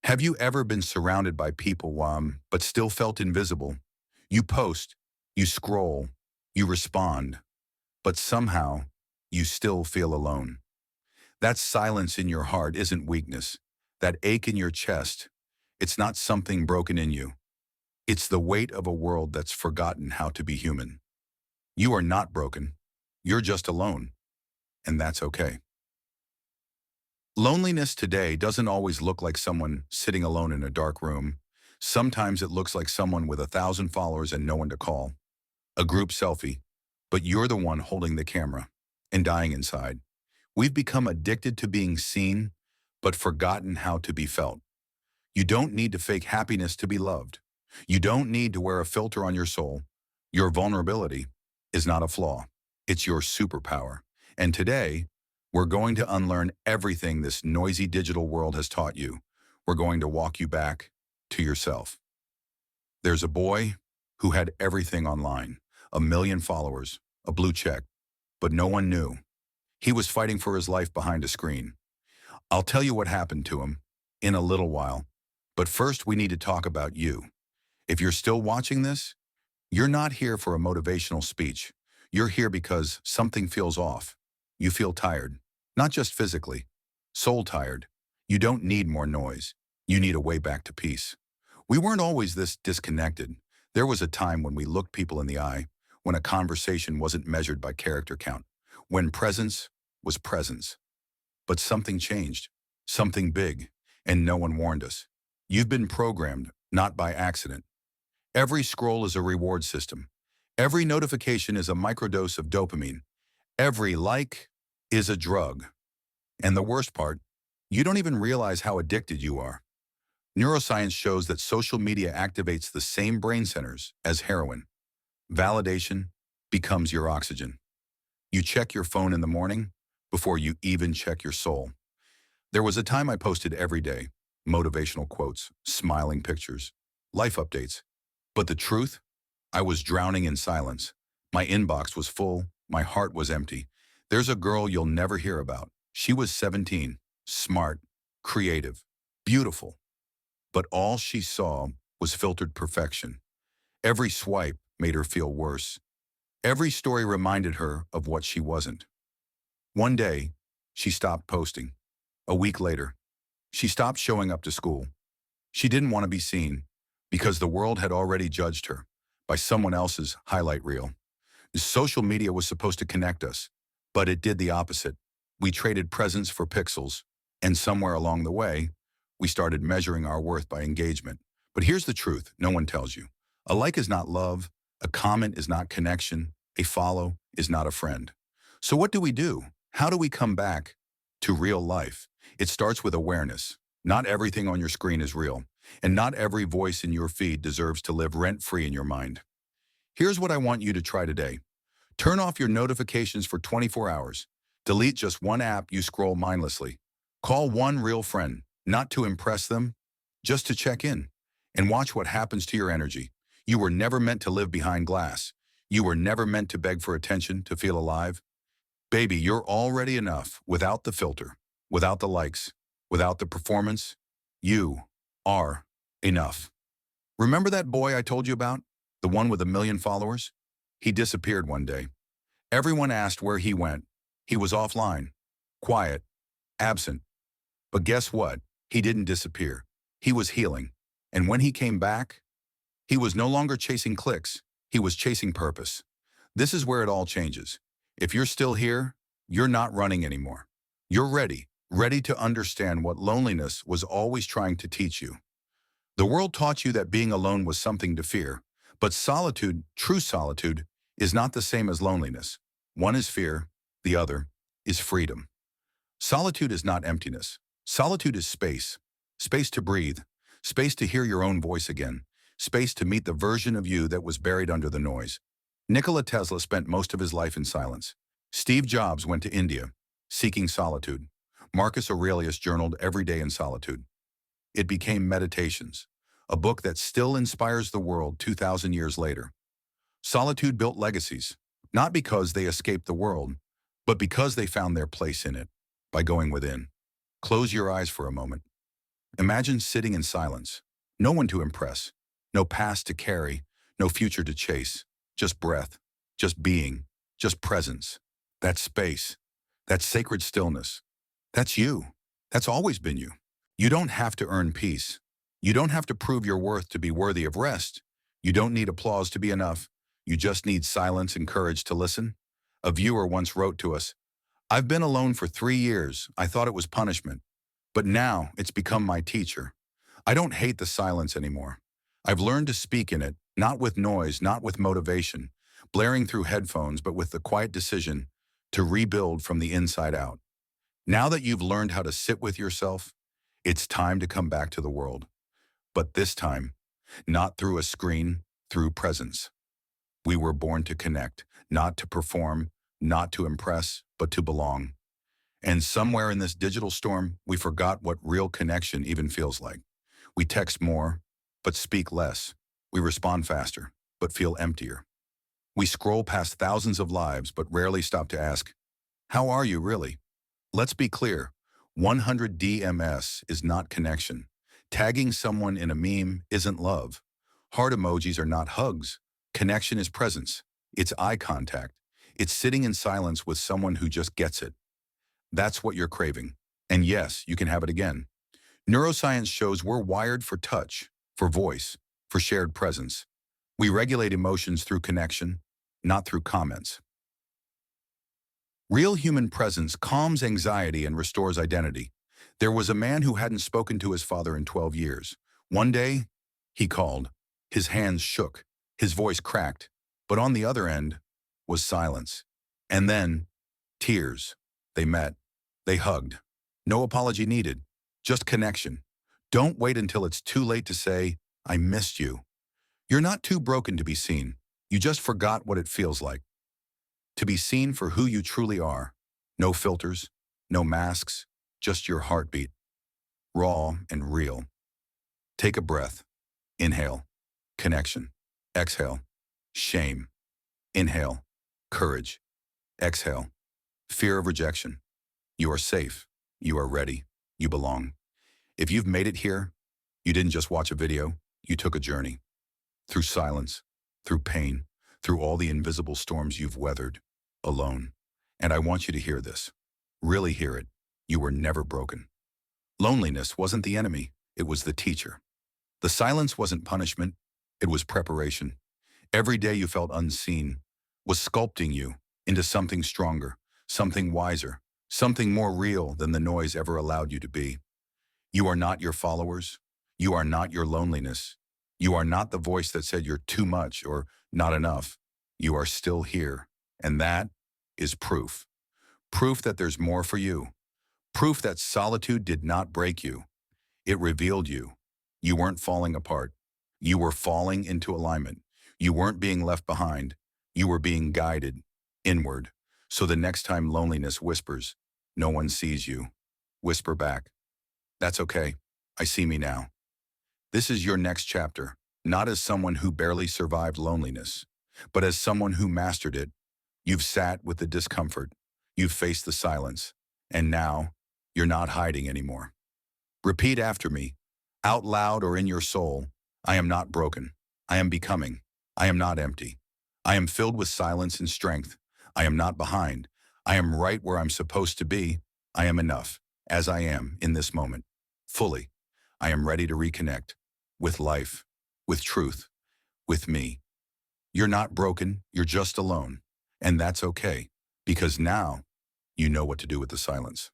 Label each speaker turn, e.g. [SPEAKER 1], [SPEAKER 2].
[SPEAKER 1] Have you ever been surrounded by people, but still felt invisible? You post, you scroll, you respond, but somehow you still feel alone. That silence in your heart isn't weakness. That ache in your chest, it's not something broken in you. It's the weight of a world that's forgotten how to be human. You are not broken. You're just alone, and that's okay. Loneliness today doesn't always look like someone sitting alone in a dark room. Sometimes it looks like someone with 1,000 followers and no one to call. A group selfie, but you're the one holding the camera and dying inside. We've become addicted to being seen, but forgotten how to be felt. You don't need to fake happiness to be loved. You don't need to wear a filter on your soul. Your vulnerability is not a flaw. It's your superpower. And today, we're going to unlearn everything this noisy digital world has taught you. We're going to walk you back to yourself. There's a boy who had everything online, 1 million followers, a blue check, but no one knew. He was fighting for his life behind a screen. I'll tell you what happened to him in a little while, but first we need to talk about you. If you're still watching this, you're not here for a motivational speech. You're here because something feels off. You feel tired, not just physically, soul tired. You don't need more noise. You need a way back to peace. We weren't always this disconnected. There was a time when we looked people in the eye, when a conversation wasn't measured by character count, when presence was presence. But something changed, something big, and no one warned us. You've been programmed, not by accident. Every scroll is a reward system. Every notification is a microdose of dopamine. Every like is a drug. And the worst part, you don't even realize how addicted you are. Neuroscience shows that social media activates the same brain centers as heroin. Validation becomes your oxygen. You check your phone in the morning before you even check your soul. There was a time I posted every day, motivational quotes, smiling pictures, life updates. But the truth, I was drowning in silence. My inbox was full, my heart was empty. There's a girl you'll never hear about. She was 17, smart, creative, beautiful. But all she saw was filtered perfection. Every swipe made her feel worse. Every story reminded her of what she wasn't. One day, she stopped posting. A week later, she stopped showing up to school. She didn't want to be seen because the world had already judged her by someone else's highlight reel. Social media was supposed to connect us, but it did the opposite. We traded presence for pixels, and somewhere along the way, we started measuring our worth by engagement. But here's the truth no one tells you. A like is not love, a comment is not connection, a follow is not a friend. So what do? How do we come back to real life? It starts with awareness. Not everything on your screen is real, and not every voice in your feed deserves to live rent-free in your mind. Here's what I want you to try today. Turn off your notifications for 24 hours. Delete just one app you scroll mindlessly. Call one real friend, not to impress them, just to check in. And watch what happens to your energy. You were never meant to live behind glass. You were never meant to beg for attention, to feel alive. Baby, you're already enough without the filter, without the likes, without the performance. You are enough. Remember that boy I told you about? The one with 1 million followers? He disappeared one day. Everyone asked where he went. He was offline, quiet, absent. But guess what? He didn't disappear. He was healing. And when he came back, he was no longer chasing clicks. He was chasing purpose. This is where it all changes. If you're still here, you're not running anymore. You're ready to understand what loneliness was always trying to teach you. The world taught you that being alone was something to fear, but solitude, true solitude, is not the same as loneliness. One is fear, the other is freedom. Solitude is not emptiness. Solitude is space. Space to breathe, space to hear your own voice again, space to meet the version of you that was buried under the noise. Nikola Tesla spent most of his life in silence. Steve Jobs went to India, seeking solitude. Marcus Aurelius journaled every day in solitude. It became Meditations, a book that still inspires the world 2,000 years later. Solitude built legacies, not because they escaped the world, but because they found their place in it, by going within. Close your eyes for a moment. Imagine sitting in silence. No one to impress. No past to carry. No future to chase. Just breath. Just being. Just presence. That space. That sacred stillness. That's you. That's always been you. You don't have to earn peace. You don't have to prove your worth to be worthy of rest. You don't need applause to be enough. You just need silence and courage to listen. A viewer once wrote to us, "I've been alone for 3 years. I thought it was punishment. But now it's become my teacher. I don't hate the silence anymore. I've learned to speak in it, not with noise, not with motivation, blaring through headphones, but with the quiet decision to rebuild from the inside out. Now that you've learned how to sit with yourself, it's time to come back to the world. But this time, not through a screen, through presence. We were born to connect, not to perform, not to impress, but to belong. And somewhere in this digital storm, we forgot what real connection even feels like. We text more, but speak less. We respond faster, but feel emptier. We scroll past thousands of lives, but rarely stop to ask, how are you really? Let's be clear, 100 DMS is not connection. Tagging someone in a meme isn't love. Heart emojis are not hugs. Connection is presence. It's eye contact. It's sitting in silence with someone who just gets it. That's what you're craving. And yes, you can have it again. Neuroscience shows we're wired for touch, for voice, for shared presence. We regulate emotions through connection, not through comments. Real human presence calms anxiety and restores identity. There was a man who hadn't spoken to his father in 12 years. One day, he called. His hands shook, his voice cracked, but on the other end was silence. And then, tears. They met. They hugged. No apology needed, just connection. Don't wait until it's too late to say, I missed you. You're not too broken to be seen. You just forgot what it feels like. To be seen for who you truly are. No filters, no masks, just your heartbeat. Raw and real. Take a breath. Inhale. Connection. Exhale. Shame. Inhale. Courage. Exhale. Fear of rejection. You are safe. You are ready. You belong. If you've made it here, you didn't just watch a video, you took a journey. Through silence, through pain, through all the invisible storms you've weathered, alone. And I want you to hear this. Really hear it. You were never broken. Loneliness wasn't the enemy, it was the teacher. The silence wasn't punishment, it was preparation. Every day you felt unseen was sculpting you into something stronger, something wiser, something more real than the noise ever allowed you to be. You are not your followers. You are not your loneliness. You are not the voice that said you're too much or not enough. You are still here. And that is proof. Proof that there's more for you. Proof that solitude did not break you. It revealed you. You weren't falling apart. You were falling into alignment. You weren't being left behind. You were being guided inward. So the next time loneliness whispers, no one sees you, whisper back, that's okay. I see me now. This is your next chapter, not as someone who barely survived loneliness, but as someone who mastered it. You've sat with the discomfort. You've faced the silence. And now, you're not hiding anymore. Repeat after me, out loud or in your soul, I am not broken. I am becoming. I am not empty. I am filled with silence and strength. I am not behind. I am right where I'm supposed to be. I am enough, as I am in this moment. Fully. I am ready to reconnect with life, with truth, with me. You're not broken, you're just alone. And that's okay, because now you know what to do with the silence.